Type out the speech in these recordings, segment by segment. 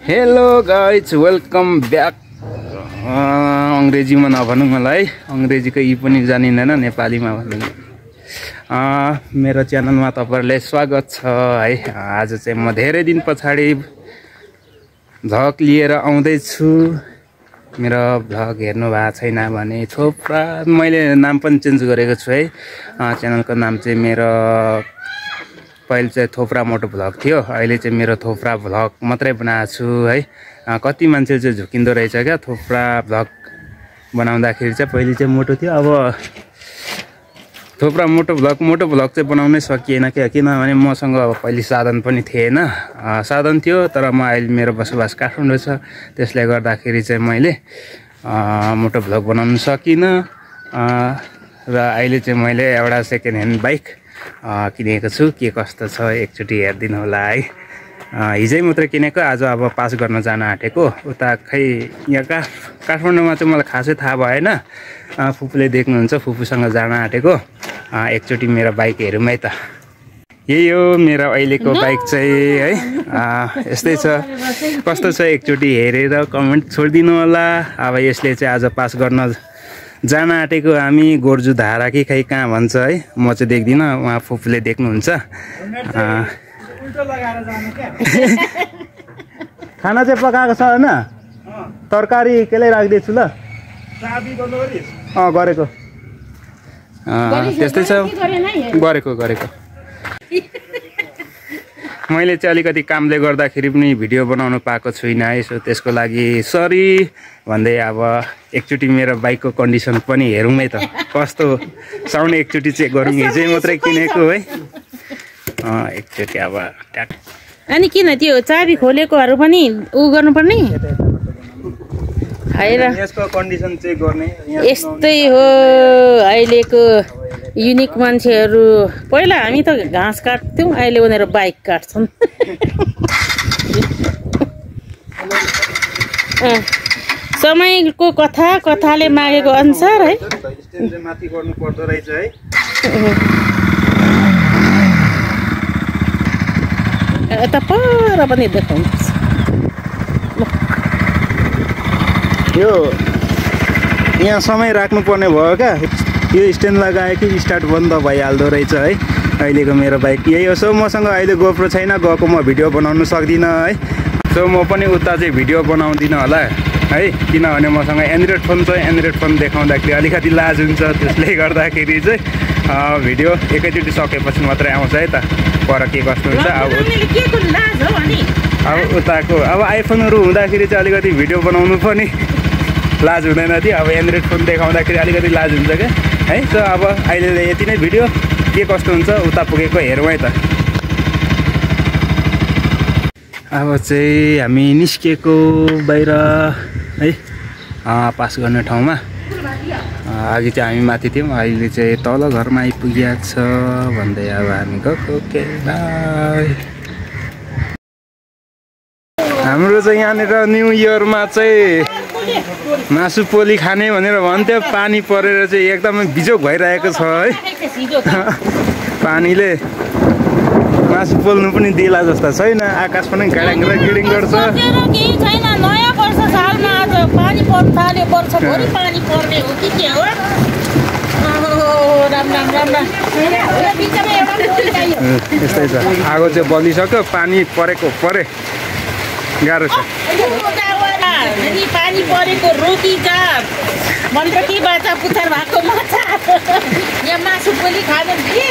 Hello guys welcome back. अंग्रेजीमा नभनौँ मलाई, अंग्रेजीको ई पनि जानिँदैन, नेपालीमा भनौँ। मेरो च्यानलमा तपाईहरुलाई स्वागत छ है। आज चाहिँ म धेरै दिन पछाडि भ्लग लिएर आउँदैछु। मेरो भ्लग हेर्नु भएको छैन भने थोप्रा, मैले नाम पनि चेन्ज गरेको छु है। च्यानलको नाम चाहिँ मेरो पहिले चाहिँ थोप्रा मोटो भ्लग थियो, अहिले चाहिँ मेरो थोप्रा भ्लग मात्रै बनाएको छु है। कति मान्छे चाहिँ झुकिँदो रहेछ क्या थोप्रा भ्लग बनाउँदाखेरि चाहिँ। पहिले चाहिँ मोटो थियो, अब थोप्रा मोटो भ्लग चाहिँ बनाउनै सकिएन क्या, किनभने मसँग अब पहिले साधन पनि थिएन। साधन थियो तर म अहिले मेरो बसोबास काठमाडौँ छ, त्यसले गर्दाखेरि चाहिँ मैले मोटो भ्लग बनाउन सकिनँ। र अहिले चाहिँ मैले एउटा सेकेन्ड ह्यान्ड बाइक किनेको छु। के कस्तो छ एकचोटि हेरिदिनु होला है। हिजै मात्रै किनेको, आज अब पास गर्न जान आँटेको। उता खै यहाँ काठमाडौँमा चाहिँ मलाई खासै थाहा भएन, फुपूले देख्नुहुन्छ, फुपूसँग जान आँटेको। एकचोटि मेरो बाइक हेरौँ है त। यही हो मेरो अहिलेको बाइक चाहिँ है। यस्तै छ, कस्तो छ एकचोटि हेरेर कमेन्ट छोडिदिनु होला। अब यसले चाहिँ आज पास गर्न जान आँटेको हामी गोर्जु धारा कि खै कहाँ भन्छ है, म चाहिँ देख्दिनँ, उहाँ फुपूले देख्नुहुन्छ। खाना चाहिँ पकाएको छ होइन, तरकारी केलाई राखिदिन्छु ल। गरेको त्यस्तै छ, गरेको मैले चाहिँ अलिकति कामले गर्दाखेरि पनि भिडियो बनाउनु पाएको छुइनँ है। सो त्यसको लागि सरी भन्दै अब एकचोटि मेरो बाइकको कन्डिसन पनि हेरौँ है त, कस्तो साउन्ड एकचोटि चेक गरौँ। हिजै मात्रै किनेको है, एकचोटि अब ट्याक। अनि किन त्यो चाबी खोलेकोहरू पनि उ गर्नुपर्ने आएर यसको कन्डिसन चेक गर्ने। यस्तै हो अहिलेको युनिक मान्छेहरू। पहिला हामी त घाँस काट्थ्यौँ, अहिले उनीहरू बाइक काट्छन्। समयको कथाले मागेको अनुसार है। माथि गर्नु पर्दो रहेछ है। यता पर पनि देखाउँछ। यो यहाँ समय राख्नुपर्ने भयो क्या, यो स्ट्यान्ड लगायो कि स्टार्ट बन्द भइहाल्दो रहेछ है अहिलेको मेरो बाइक। यही हो। सो मसँग अहिले गोप्रो छैन, गएको म भिडियो बनाउनु सक्दिनँ है। सो म पनि उता चाहिँ भिडियो बनाउँदिनँ होला है, किनभने मसँग एन्ड्रोइड फोन छ। एन्ड्रोइड फोन देखाउँदाखेरि अलिकति लाज हुन्छ, त्यसले गर्दाखेरि चाहिँ भिडियो एकैचोटि सकेपछि मात्रै आउँछ है त, पर के कस्तो हुन्छ। अब उताको अब आइफोनहरू हुँदाखेरि चाहिँ अलिकति भिडियो बनाउनु पनि लाज हुँदैन थियो। अब एन्ड्रोइड फोन देखाउँदाखेरि अलिकति लाज हुन्छ क्या है। सो अब अहिले यति नै, भिडियो के कस्तो हुन्छ उता पुगेको हेरौँ है त। अब चाहिँ हामी निस्केको बाहिर है, पास गर्ने ठाउँमा। अघि चाहिँ हामी माथि थियौँ, अहिले चाहिँ तल घरमा आइपुगेको छ भन्दै अब हामी गएको के बाई। हाम्रो चाहिँ यहाँनिर न्यु इयरमा चाहिँ मासु पोली खाने भनेर भन्थ्यो, पानी परेर चाहिँ एकदमै बिजोक भइरहेको छ है। पानीले मासु पोल्नु पनि दिला जस्ता छैन, आकाश पनि गाडाङ र गिडिङ गर्छ। नयाँ वर्ष सालमा आज पानी पर्न थाल्यो, वर्षभरि पानी पर्ने हो कि के हो। यस्तै छ, आगो चाहिँ बलिसक्यो, पानी परेको गाह्रो छ। पानी परेको रोटी जा मन्त्र के बाचा पुछार भएको माछा यहाँ मासु पोली खानु के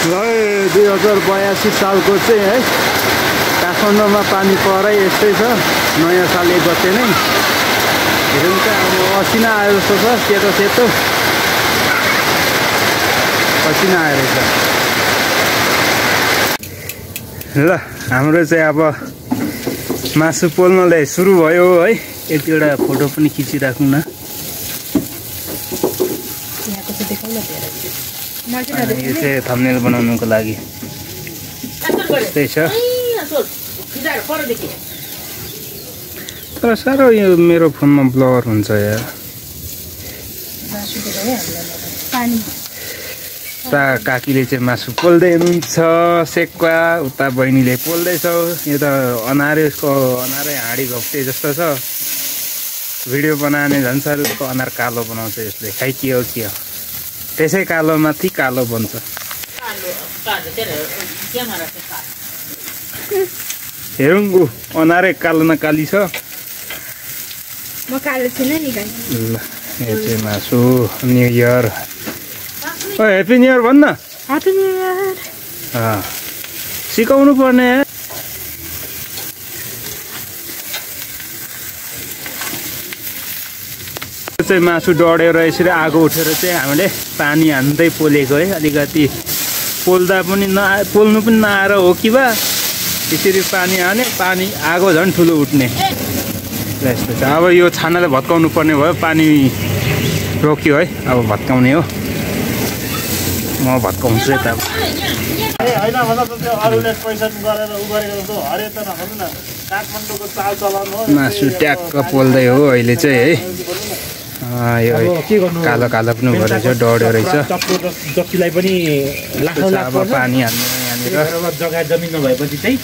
2082 सालको चाहिँ है काठमाडौँमा पानी परै यस्तै छ। नयाँ साल एक गते नै हेरौँ त, अब असिना आयो जस्तो छ, सेतो असिना आएर छ ल। हाम्रो चाहिँ अब मासु पोल्नलाई सुरु भयो है। एक दुईवटा फोटो पनि खिचिराखौँ न। यो चाहिँ थम्बनेल बनाउनुको लागि त्यस्तै छ। तर साह्रो यो मेरो फोनमा ब्लर हुन्छ यार। उता काकीले चाहिँ मासु पोल्दै हुनुहुन्छ सेक्वा, उता बहिनीले पोल्दैछ। यो त अनारैको अनारै हाँडी घप्टे जस्तो छ। भिडियो बनाउने झन् साह्रो उसको अनार कालो बनाउँछ यसले। खै के हो त्यसै कालो माथि कालो बन्छ। हेरौँ ऊ अनारै कालो न काली छ। म कालो छैन नि गाई। ल यो चाहिँ मासु न्यु इयर। ओ ह्याप्पी न्यु इयर भन्न। Happy new year. सिकाउनु पर्ने। चाहिँ मासु डढेर यसरी आगो उठेर चाहिँ हामीले पानी हान्दै पोलेको है। अलिकति पोल्दा पनि पोल्नु पनि नआएर हो कि बा यसरी पानी हाने पानी आगो झन् ठुलो उठ्ने। यस्तो छ। अब यो छानाले भत्काउनु पर्ने भयो। पानी रोक्यो है। अब भत्काउने हो। म भत्काउँछु यता। मासु ट्याक्क पोल्दै हो अहिले चाहिँ है। यो कालो कालो पनि भएर चाहिँ डढ्यो रहेछ। जतिलाई पनि अब पानी हाल्ने यहाँनिर जग्गा जमिन नभएपछि चाहिँ